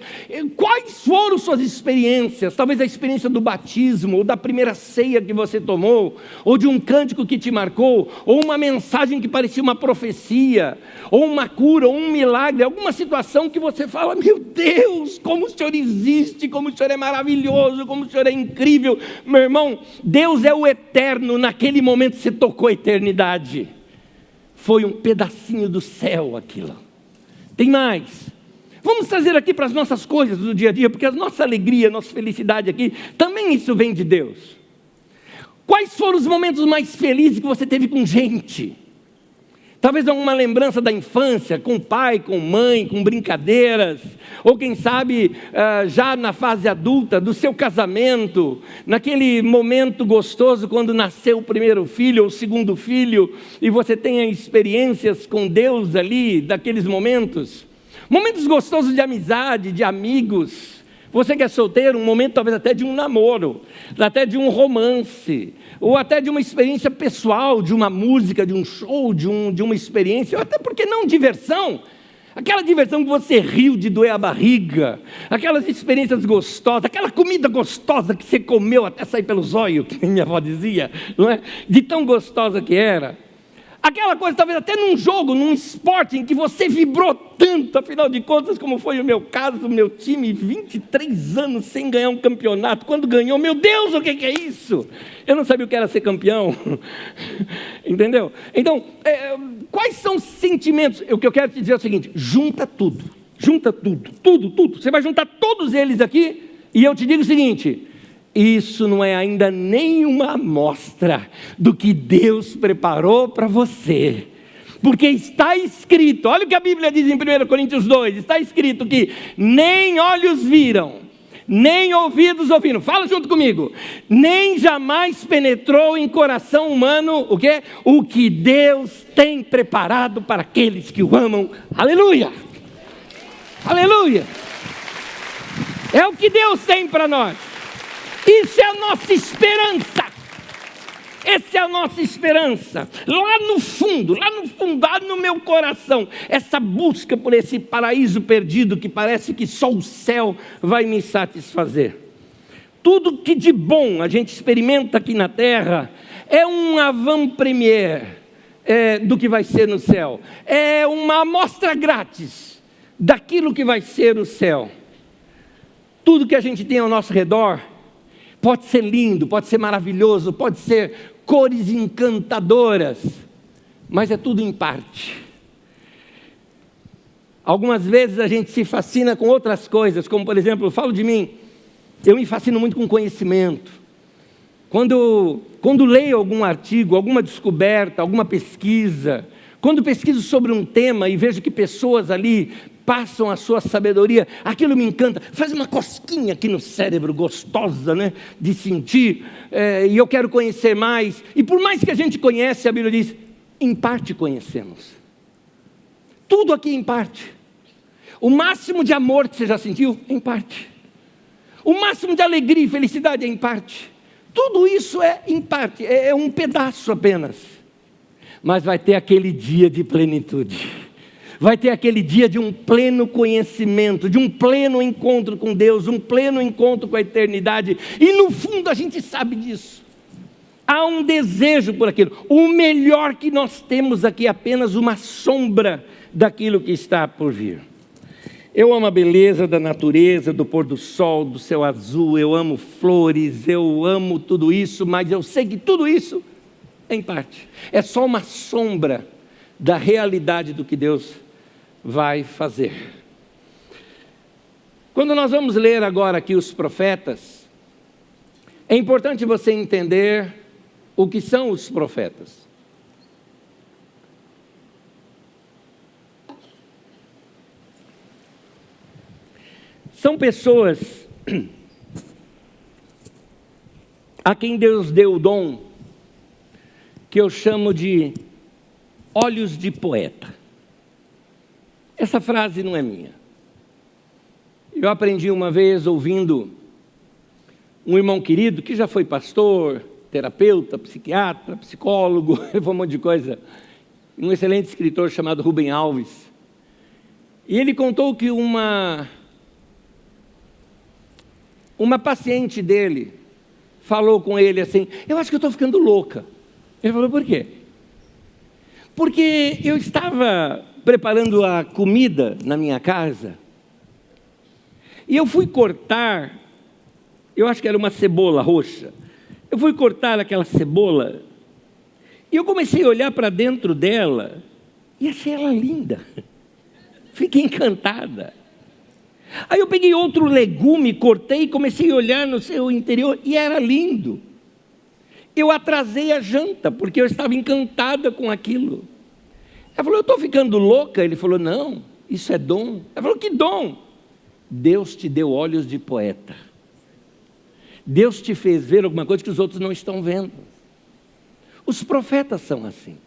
Quais foram suas experiências? Talvez a experiência do batismo, ou da primeira ceia que você tomou, ou de um cântico que te marcou, ou uma mensagem que parecia uma profecia, ou uma cura, ou um milagre, alguma situação que você fala, meu Deus, como o Senhor existe, como o Senhor é maravilhoso, como o Senhor é incrível. Meu irmão, Deus é o eterno, naquele momento você tocou a eternidade. Foi um pedacinho do céu aquilo. Tem mais. Vamos trazer aqui para as nossas coisas do dia a dia, porque a nossa alegria, a nossa felicidade aqui, também isso vem de Deus. Quais foram os momentos mais felizes que você teve com gente? Talvez alguma lembrança da infância, com pai, com mãe, com brincadeiras, ou quem sabe já na fase adulta, do seu casamento, naquele momento gostoso quando nasceu o primeiro filho ou o segundo filho, e você tem experiências com Deus ali, daqueles momentos. momentos gostosos de amizade, de amigos. Você que é solteiro, um momento talvez até de um namoro, até de um romance, ou até de uma experiência pessoal, de uma música, de um show, de uma experiência, ou até, por que não, diversão. Aquela diversão que você riu de doer a barriga, aquelas experiências gostosas, aquela comida gostosa que você comeu até sair pelo zóio, que minha avó dizia, não é? De tão gostosa que era. Aquela coisa, talvez até num jogo, num esporte em que você vibrou tanto, afinal de contas, como foi o meu caso, o meu time, 23 anos sem ganhar um campeonato. Quando ganhou, meu Deus, o que é isso? Eu não sabia o que era ser campeão. Entendeu? Então, quais são os sentimentos? O que eu quero te dizer é o seguinte: junta tudo. Tudo. Você vai juntar todos eles aqui, e eu te digo o seguinte: isso não é ainda nenhuma amostra do que Deus preparou para você. Porque está escrito, olha o que a Bíblia diz em 1 Coríntios 2, está escrito que nem olhos viram, nem ouvidos ouviram, fala junto comigo, nem jamais penetrou em coração humano, o quê? O que Deus tem preparado para aqueles que o amam. Aleluia! Aleluia! É o que Deus tem para nós. Isso é a nossa esperança. Essa é a nossa esperança. Lá no fundo, lá no meu coração, essa busca por esse paraíso perdido que parece que só o céu vai me satisfazer. Tudo que de bom a gente experimenta aqui na terra é um avant-première do que vai ser no céu. É uma amostra grátis daquilo que vai ser o céu. Tudo que a gente tem ao nosso redor pode ser lindo, pode ser maravilhoso, pode ser cores encantadoras, mas é tudo em parte. Algumas vezes a gente se fascina com outras coisas, como por exemplo, eu falo de mim, eu me fascino muito com conhecimento. Quando leio algum artigo, alguma descoberta, alguma pesquisa, quando pesquiso sobre um tema e vejo que pessoas ali passam a sua sabedoria, aquilo me encanta, faz uma cosquinha aqui no cérebro, gostosa, né, de sentir, e eu quero conhecer mais, e por mais que a gente conhece, a Bíblia diz, em parte conhecemos, tudo aqui em parte, o máximo de amor que você já sentiu, em parte, o máximo de alegria e felicidade é em parte, tudo isso é em parte, é um pedaço apenas, mas vai ter aquele dia de plenitude, vai ter aquele dia de um pleno conhecimento, de um pleno encontro com Deus, um pleno encontro com a eternidade, e no fundo a gente sabe disso, há um desejo por aquilo, o melhor que nós temos aqui é apenas uma sombra daquilo que está por vir. Eu amo a beleza da natureza, do pôr do sol, do céu azul, eu amo flores, eu amo tudo isso, mas eu sei que tudo isso, em parte, é só uma sombra da realidade do que Deus vai fazer. Quando nós vamos ler agora aqui os profetas, é importante você entender o que são os profetas. São pessoas a quem Deus deu o dom que eu chamo de olhos de poeta. Essa frase não é minha. Eu aprendi uma vez ouvindo um irmão querido que já foi pastor, terapeuta, psiquiatra, psicólogo, um monte de coisa, um excelente escritor chamado Rubem Alves. E ele contou que uma paciente dele falou com ele assim, eu acho que eu estou ficando louca. Ele falou, por quê? Porque eu estava preparando a comida na minha casa, e eu fui cortar, eu acho que era uma cebola roxa, eu fui cortar aquela cebola, e eu comecei a olhar para dentro dela, e achei ela linda, fiquei encantada. Aí eu peguei outro legume, cortei e comecei a olhar no seu interior, e era lindo. Eu atrasei a janta, porque eu estava encantada com aquilo. Ela falou, eu estou ficando louca? Ele falou, não, isso é dom. Ela falou, que dom? Deus te deu olhos de poeta. Deus te fez ver alguma coisa que os outros não estão vendo. Os profetas são assim.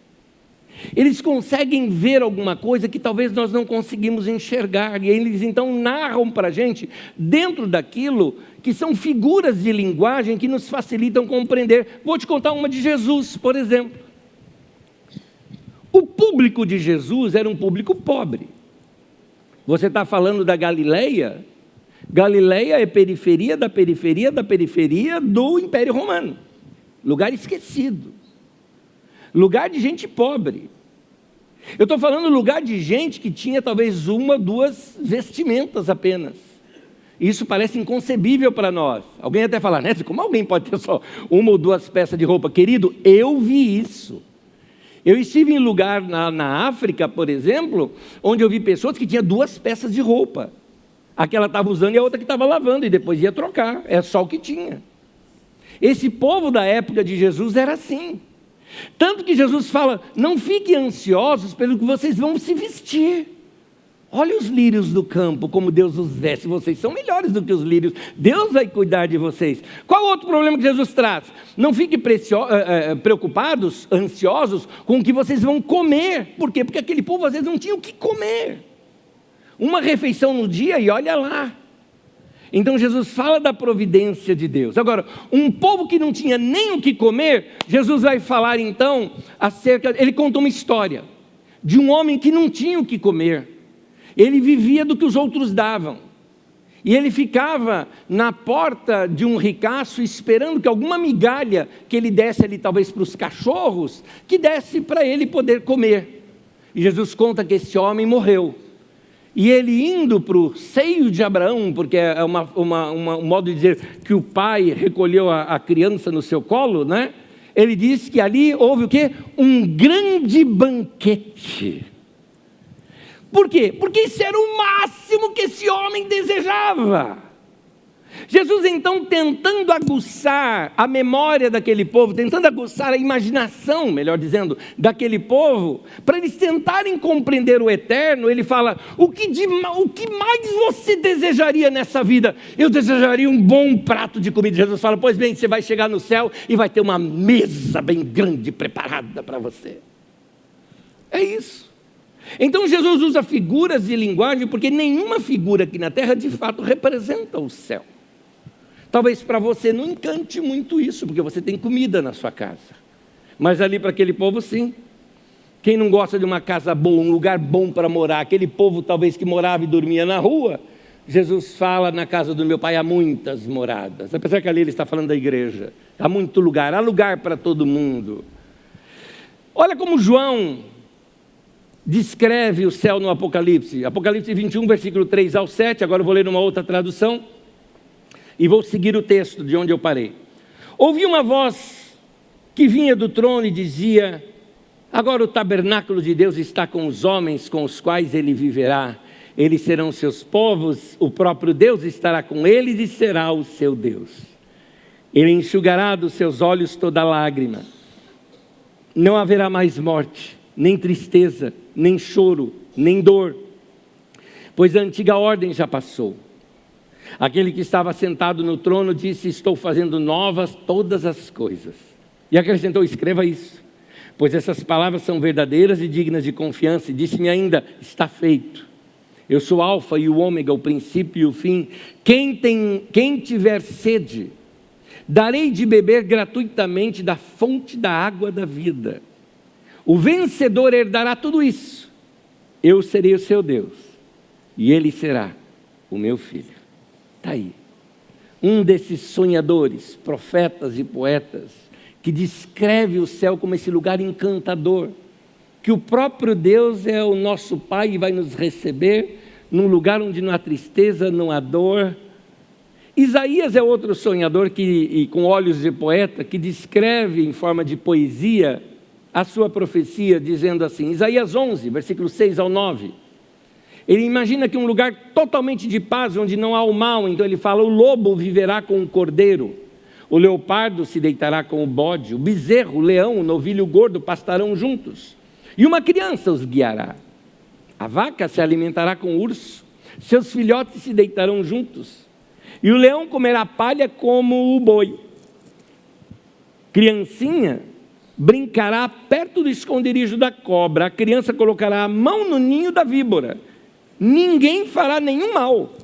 Eles conseguem ver alguma coisa que talvez nós não conseguimos enxergar, e eles então narram para a gente, dentro daquilo, que são figuras de linguagem que nos facilitam compreender. Vou te contar uma de Jesus, por exemplo. O público de Jesus era um público pobre. Você está falando da Galileia? Galileia é periferia da periferia da periferia do Império Romano. Lugar esquecido. Lugar de gente pobre. Eu estou falando lugar de gente que tinha talvez uma, duas vestimentas apenas. Isso parece inconcebível para nós. Alguém até fala, né? Como alguém pode ter só uma ou duas peças de roupa? Querido, eu vi isso. Eu estive em lugar na África, por exemplo, onde eu vi pessoas que tinham duas peças de roupa. A que ela estava usando e a outra que estava lavando, e depois ia trocar. É só o que tinha. Esse povo da época de Jesus era assim. Tanto que Jesus fala, não fiquem ansiosos pelo que vocês vão se vestir. Olha os lírios do campo, como Deus os veste. Vocês são melhores do que os lírios. Deus vai cuidar de vocês. Qual outro problema que Jesus traz? Não fiquem preocupados, ansiosos com o que vocês vão comer. Por quê? Porque aquele povo às vezes não tinha o que comer. Uma refeição no dia e olha lá. Então Jesus fala da providência de Deus. Agora, um povo que não tinha nem o que comer, Jesus vai falar então ele conta uma história de um homem que não tinha o que comer. Ele vivia do que os outros davam. E ele ficava na porta de um ricaço esperando que alguma migalha que ele desse ali talvez para os cachorros, que desse para ele poder comer. E Jesus conta que esse homem morreu. E ele indo para o seio de Abraão, porque é um modo de dizer que o pai recolheu a criança no seu colo, né? Ele diz que ali houve o quê? Um grande banquete. Por quê? Porque isso era o máximo que esse homem desejava. Jesus então tentando aguçar a memória daquele povo, tentando aguçar a imaginação, melhor dizendo, daquele povo, para eles tentarem compreender o eterno, ele fala, o que mais você desejaria nessa vida? Eu desejaria um bom prato de comida. Jesus fala, pois bem, você vai chegar no céu e vai ter uma mesa bem grande preparada para você. É isso. Então Jesus usa figuras de linguagem, porque nenhuma figura aqui na terra de fato representa o céu. Talvez para você não encante muito isso, porque você tem comida na sua casa. Mas ali para aquele povo sim. Quem não gosta de uma casa boa, um lugar bom para morar, aquele povo talvez que morava e dormia na rua, Jesus fala, na casa do meu pai há muitas moradas. Apesar que ali ele está falando da igreja. Há muito lugar, há lugar para todo mundo. Olha como João descreve o céu no Apocalipse. Apocalipse 21, versículo 3 ao 7. Agora eu vou ler numa outra tradução. E vou seguir o texto de onde eu parei. Ouvi uma voz que vinha do trono e dizia, agora o tabernáculo de Deus está com os homens com os quais ele viverá. Eles serão seus povos, o próprio Deus estará com eles e será o seu Deus. Ele enxugará dos seus olhos toda lágrima. Não haverá mais morte, nem tristeza, nem choro, nem dor, pois a antiga ordem já passou. Aquele que estava sentado no trono disse, estou fazendo novas todas as coisas. E acrescentou, escreva isso, pois essas palavras são verdadeiras e dignas de confiança. E disse-me ainda, está feito. Eu sou o alfa e o ômega, o princípio e o fim. Quem tiver sede, darei de beber gratuitamente da fonte da água da vida. O vencedor herdará tudo isso. Eu serei o seu Deus e ele será o meu filho. Está aí, um desses sonhadores, profetas e poetas, que descreve o céu como esse lugar encantador, que o próprio Deus é o nosso Pai e vai nos receber num lugar onde não há tristeza, não há dor. Isaías é outro sonhador e com olhos de poeta, que descreve em forma de poesia a sua profecia, dizendo assim, Isaías 11, versículos 6 ao 9, ele imagina que um lugar totalmente de paz, onde não há o mal, então ele fala, o lobo viverá com o cordeiro, o leopardo se deitará com o bode, o bezerro, o leão, o novilho gordo pastarão juntos, e uma criança os guiará. A vaca se alimentará com o urso, seus filhotes se deitarão juntos, e o leão comerá palha como o boi. Criancinha brincará perto do esconderijo da cobra, a criança colocará a mão no ninho da víbora. Ninguém fará nenhum mal,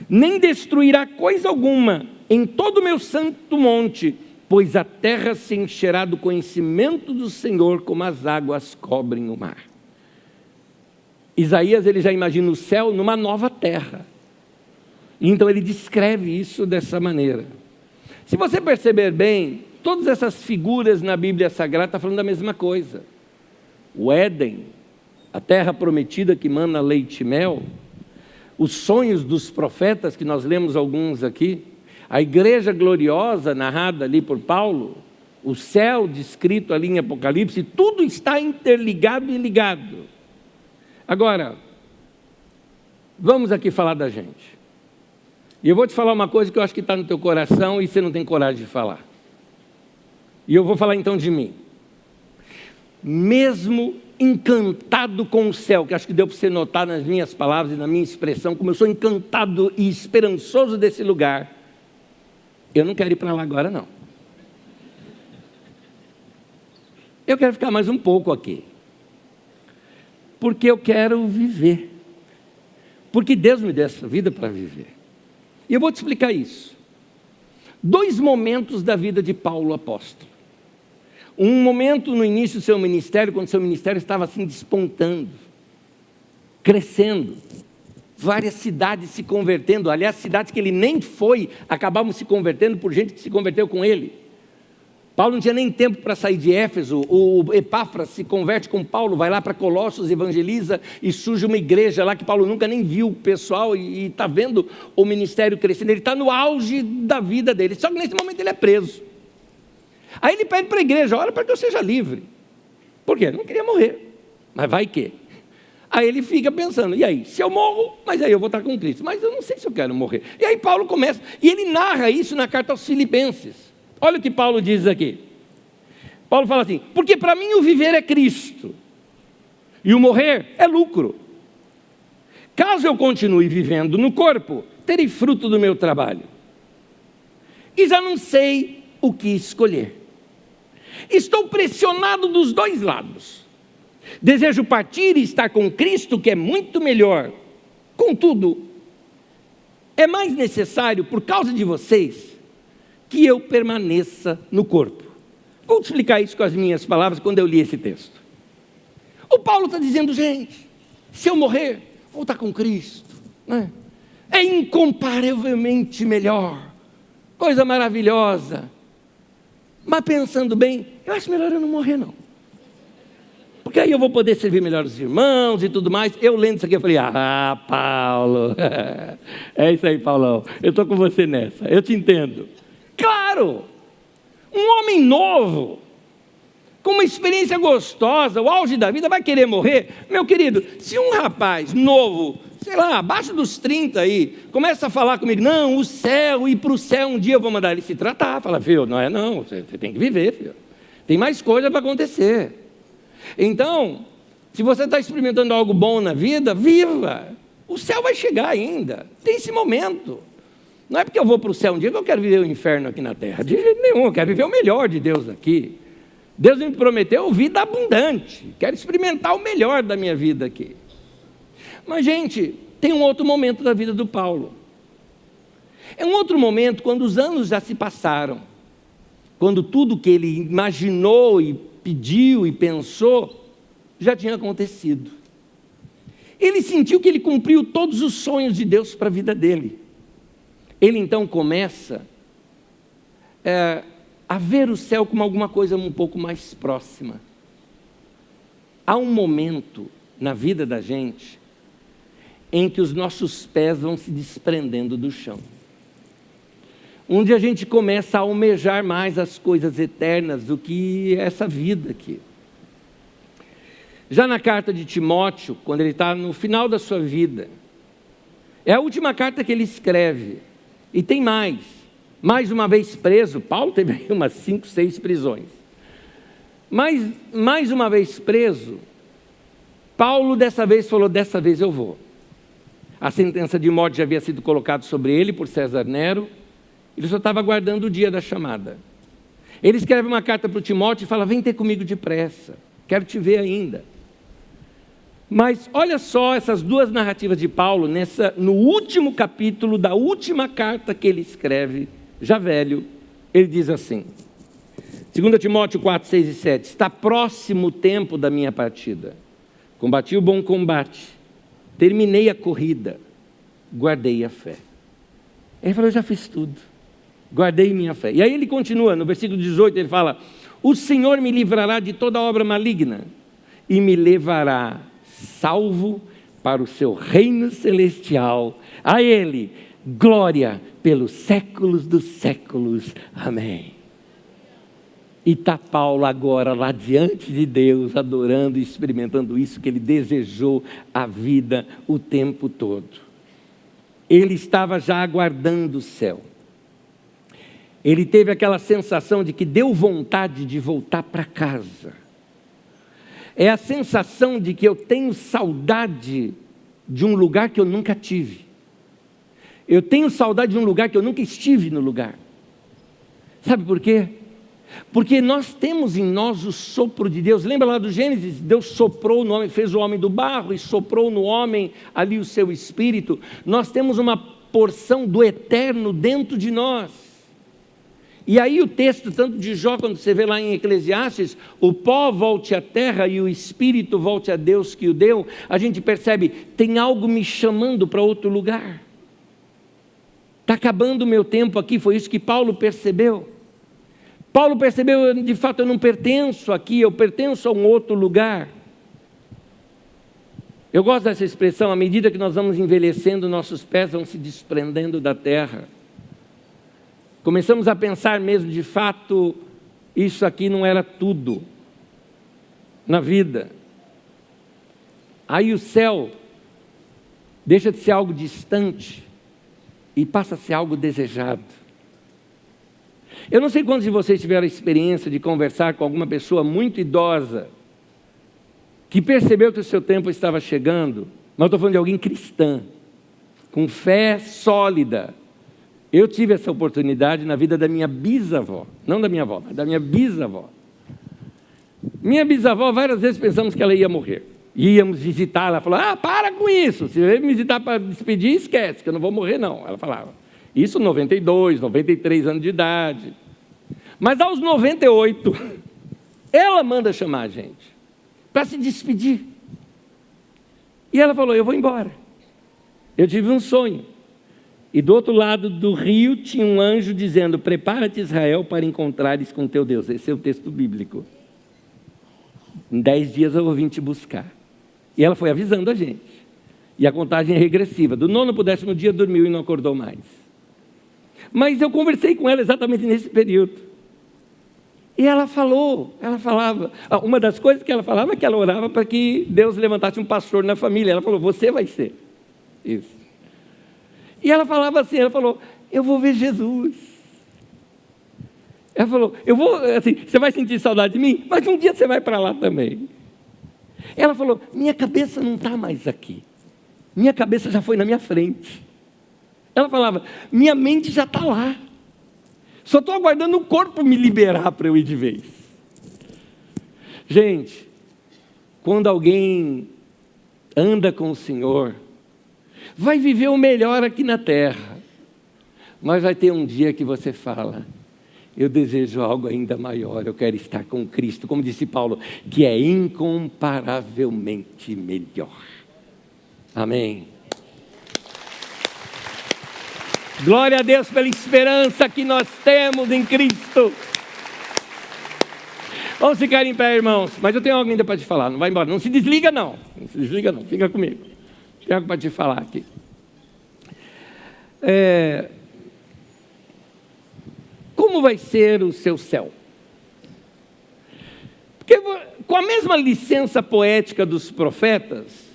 nem destruirá coisa alguma em todo o meu santo monte, pois a terra se encherá do conhecimento do Senhor, como as águas cobrem o mar. Isaías, ele já imagina o céu numa nova terra. Então ele descreve isso dessa maneira. Se você perceber bem, todas essas figuras na Bíblia Sagrada estão falando da mesma coisa. O Éden, a terra prometida que mana leite e mel, os sonhos dos profetas, que nós lemos alguns aqui, a igreja gloriosa narrada ali por Paulo, o céu descrito ali em Apocalipse, tudo está interligado e ligado. Agora, vamos aqui falar da gente. E eu vou te falar uma coisa que eu acho que está no teu coração e você não tem coragem de falar. E eu vou falar então de mim. Mesmo encantado com o céu, que acho que deu para você notar nas minhas palavras e na minha expressão, como eu sou encantado e esperançoso desse lugar, eu não quero ir para lá agora não. Eu quero ficar mais um pouco aqui. Porque eu quero viver. Porque Deus me deu essa vida para viver. E eu vou te explicar isso. 2 momentos da vida de Paulo apóstolo. Um momento no início do seu ministério, quando seu ministério estava assim despontando, crescendo, várias cidades se convertendo, aliás, cidades que ele nem foi, acabavam se convertendo por gente que se converteu com ele. Paulo não tinha nem tempo para sair de Éfeso, o Epáfras se converte com Paulo, vai lá para Colossos, evangeliza e surge uma igreja lá que Paulo nunca nem viu o pessoal e está vendo o ministério crescendo, ele está no auge da vida dele, só que nesse momento ele é preso. Aí ele pede para a igreja, ora para que eu seja livre. Por quê? Ele não queria morrer, mas vai que. Aí ele fica pensando, e aí, se eu morro, mas aí eu vou estar com Cristo, mas eu não sei se eu quero morrer. E aí Paulo começa, e ele narra isso na carta aos Filipenses. Olha o que Paulo diz aqui. Paulo fala assim, porque para mim o viver é Cristo, e o morrer é lucro. Caso eu continue vivendo no corpo, terei fruto do meu trabalho. E já não sei o que escolher. Estou pressionado dos 2 lados. Desejo partir e estar com Cristo, que é muito melhor. Contudo, é mais necessário, por causa de vocês, que eu permaneça no corpo. Vou te explicar isso com as minhas palavras quando eu li esse texto. O Paulo está dizendo, gente, se eu morrer, vou estar com Cristo, né? É incomparavelmente melhor, coisa maravilhosa. Mas pensando bem, eu acho melhor eu não morrer não. Porque aí eu vou poder servir melhor os irmãos e tudo mais. Eu lendo isso aqui, eu falei, Paulo, é isso aí, Paulão, eu estou com você nessa, eu te entendo. Claro, um homem novo, com uma experiência gostosa, o auge da vida, vai querer morrer? Meu querido, se um rapaz novo, sei lá, abaixo dos 30 aí, começa a falar comigo, não, o céu, ir para o céu um dia eu vou mandar ele se tratar, fala, filho, não é não, você tem que viver, filho, tem mais coisa para acontecer. Então, se você está experimentando algo bom na vida, viva, o céu vai chegar ainda, tem esse momento. Não é porque eu vou para o céu um dia que eu quero viver o inferno aqui na terra, de jeito nenhum, eu quero viver o melhor de Deus aqui. Deus me prometeu vida abundante, quero experimentar o melhor da minha vida aqui. Mas, gente, tem um outro momento da vida do Paulo. É um outro momento quando os anos já se passaram, quando tudo que ele imaginou e pediu e pensou já tinha acontecido. Ele sentiu que ele cumpriu todos os sonhos de Deus para a vida dele. Ele então começa a ver o céu como alguma coisa um pouco mais próxima. Há um momento na vida da gente em que os nossos pés vão se desprendendo do chão. Onde a gente começa a almejar mais as coisas eternas do que essa vida aqui. Já na carta de Timóteo, quando ele está no final da sua vida, é a última carta que ele escreve. E tem mais uma vez preso, Paulo teve umas 5, 6 prisões. Mas, mais uma vez preso, Paulo dessa vez falou, dessa vez eu vou. A sentença de morte já havia sido colocada sobre ele por César Nero, ele só estava aguardando o dia da chamada. Ele escreve uma carta para o Timóteo e fala: vem ter comigo depressa, quero te ver ainda. Mas olha só essas duas narrativas de Paulo, no último capítulo da última carta que ele escreve, já velho, ele diz assim, 2 Timóteo 4, 6 e 7, está próximo o tempo da minha partida, combati o bom combate, terminei a corrida, guardei a fé. Ele falou: eu já fiz tudo, guardei minha fé. E aí ele continua, no versículo 18 ele fala: o Senhor me livrará de toda obra maligna e me levará salvo para o seu reino celestial. A Ele glória pelos séculos dos séculos. Amém. E está Paulo agora lá diante de Deus, adorando e experimentando isso que ele desejou a vida o tempo todo. Ele estava já aguardando o céu. Ele teve aquela sensação de que deu vontade de voltar para casa. É a sensação de que eu tenho saudade de um lugar que eu nunca tive. Eu tenho saudade de um lugar que eu nunca estive no lugar. Sabe por quê? Porque nós temos em nós o sopro de Deus. Lembra lá do Gênesis? Deus soprou no homem, fez o homem do barro e soprou no homem ali o seu espírito. Nós temos uma porção do eterno dentro de nós. E aí o texto, tanto de Jó, quando você vê lá em Eclesiastes, o pó volte à terra e o espírito volte a Deus que o deu, a gente percebe, tem algo me chamando para outro lugar. Está acabando o meu tempo aqui, foi isso que Paulo percebeu. Paulo percebeu, de fato, eu não pertenço aqui, eu pertenço a um outro lugar. Eu gosto dessa expressão: à medida que nós vamos envelhecendo, nossos pés vão se desprendendo da terra. Começamos a pensar mesmo, de fato, isso aqui não era tudo na vida. Aí o céu deixa de ser algo distante e passa a ser algo desejado. Eu não sei quantos de vocês tiveram a experiência de conversar com alguma pessoa muito idosa, que percebeu que o seu tempo estava chegando, mas eu estou falando de alguém cristã, com fé sólida. Eu tive essa oportunidade na vida da minha bisavó, não da minha avó, mas da minha bisavó. Minha bisavó, várias vezes pensamos que ela ia morrer. Íamos visitar, ela falou: para com isso, se veio me visitar para despedir, esquece, que eu não vou morrer não. Ela falava, isso 92, 93 anos de idade. Mas aos 98, ela manda chamar a gente, para se despedir. E ela falou: eu vou embora. Eu tive um sonho. E do outro lado do rio tinha um anjo dizendo: prepara-te, Israel, para encontrares com teu Deus. Esse é o texto bíblico. Em 10 dias eu vou vir te buscar. E ela foi avisando a gente. E a contagem é regressiva. Do 9º para o 10º dia dormiu e não acordou mais. Mas eu conversei com ela exatamente nesse período. E ela falava. Uma das coisas que ela falava é que ela orava para que Deus levantasse um pastor na família. Ela falou: você vai ser isso. E ela falava assim, eu vou ver Jesus. Ela falou, assim, você vai sentir saudade de mim, mas um dia você vai para lá também. Ela falou: minha cabeça não está mais aqui. Minha cabeça já foi na minha frente. Ela falava: minha mente já está lá. Só estou aguardando o corpo me liberar para eu ir de vez. Gente, quando alguém anda com o Senhor, vai viver o melhor aqui na terra, mas vai ter um dia que você fala: eu desejo algo ainda maior, eu quero estar com Cristo, como disse Paulo, que é incomparavelmente melhor. Amém. Glória a Deus pela esperança que nós temos em Cristo. Vamos ficar em pé, irmãos, mas eu tenho algo ainda para te falar, não vai embora, não se desliga não, fica comigo. Tem algo para te falar aqui. Como vai ser o seu céu? Porque com a mesma licença poética dos profetas,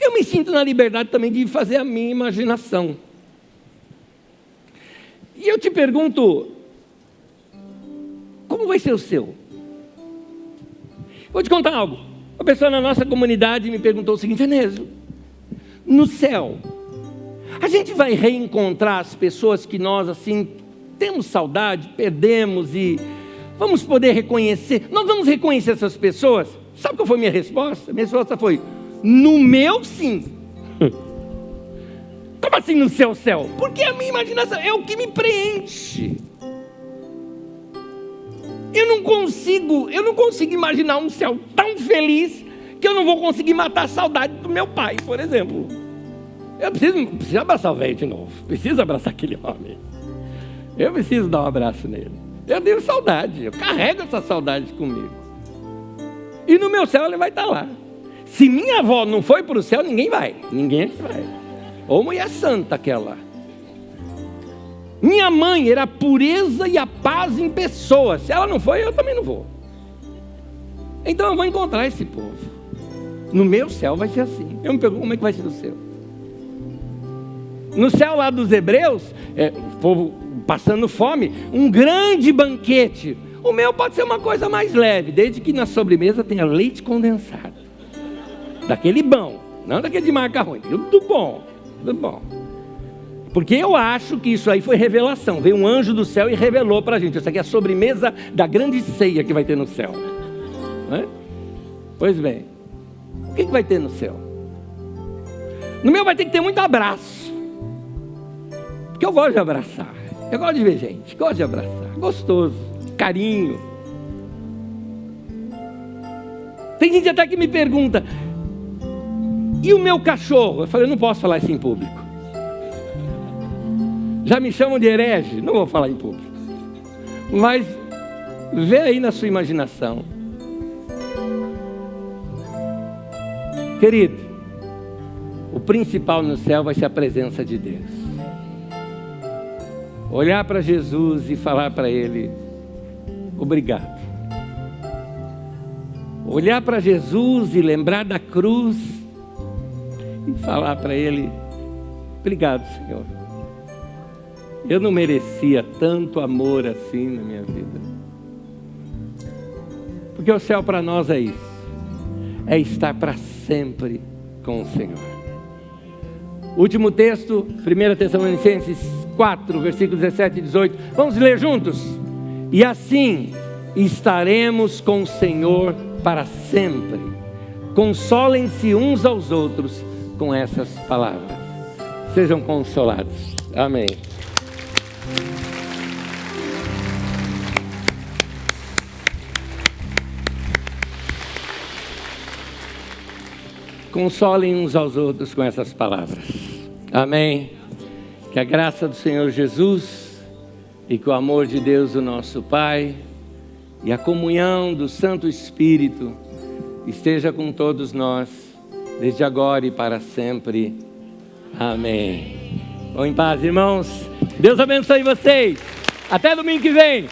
eu me sinto na liberdade também de fazer a minha imaginação. E eu te pergunto, como vai ser o seu? Vou te contar algo. Uma pessoa na nossa comunidade me perguntou o seguinte: Enésio, no céu, a gente vai reencontrar as pessoas que nós assim temos saudade, perdemos e vamos poder reconhecer, nós vamos reconhecer essas pessoas. Sabe qual foi a minha resposta? Minha resposta foi, no meu sim. Como assim no seu céu? Porque a minha imaginação é o que me preenche. Eu não consigo imaginar um céu tão feliz que eu não vou conseguir matar a saudade do meu pai, por exemplo. Eu preciso abraçar o velho de novo. Preciso abraçar aquele homem. Eu preciso dar um abraço nele. Eu tenho saudade. Eu carrego essa saudade comigo. E no meu céu ele vai estar lá. Se minha avó não foi para o céu, ninguém vai. Ninguém vai. Ou mulher santa aquela. Minha mãe era a pureza e a paz em pessoa. Se ela não foi, eu também não vou. Então eu vou encontrar esse povo. No meu céu vai ser assim. Eu me pergunto como é que vai ser no céu. No céu lá dos hebreus, o povo passando fome, um grande banquete. O meu pode ser uma coisa mais leve, desde que na sobremesa tenha leite condensado. Daquele bom, não daquele de marca ruim, do bom, do bom. Porque eu acho que isso aí foi revelação. Veio um anjo do céu e revelou para a gente. Isso aqui é a sobremesa da grande ceia que vai ter no céu. Não é? Pois bem, o que vai ter no céu? No meu vai ter que ter muito abraço. Porque eu gosto de abraçar. Eu gosto de ver gente, gosto de abraçar. Gostoso, carinho. Tem gente até que me pergunta, e o meu cachorro? Eu falei, eu não posso falar isso em público. Já me chamam de herege, não vou falar em público. Mas vê aí na sua imaginação. Querido, o principal no céu vai ser a presença de Deus. Olhar para Jesus e falar para Ele, obrigado. Olhar para Jesus e lembrar da cruz e falar para Ele, obrigado, Senhor. Eu não merecia tanto amor assim na minha vida. Porque o céu para nós é isso. É estar para sempre com o Senhor. Último texto, 1 Tessalonicenses 4, versículos 17 e 18. Vamos ler juntos? E assim estaremos com o Senhor para sempre. Consolem-se uns aos outros com essas palavras. Sejam consolados. Amém. Consolem uns aos outros com essas palavras. Amém. Que a graça do Senhor Jesus e que o amor de Deus, o nosso Pai, e a comunhão do Santo Espírito esteja com todos nós, desde agora e para sempre. Amém. Vão em paz, irmãos. Deus abençoe vocês. Até domingo que vem.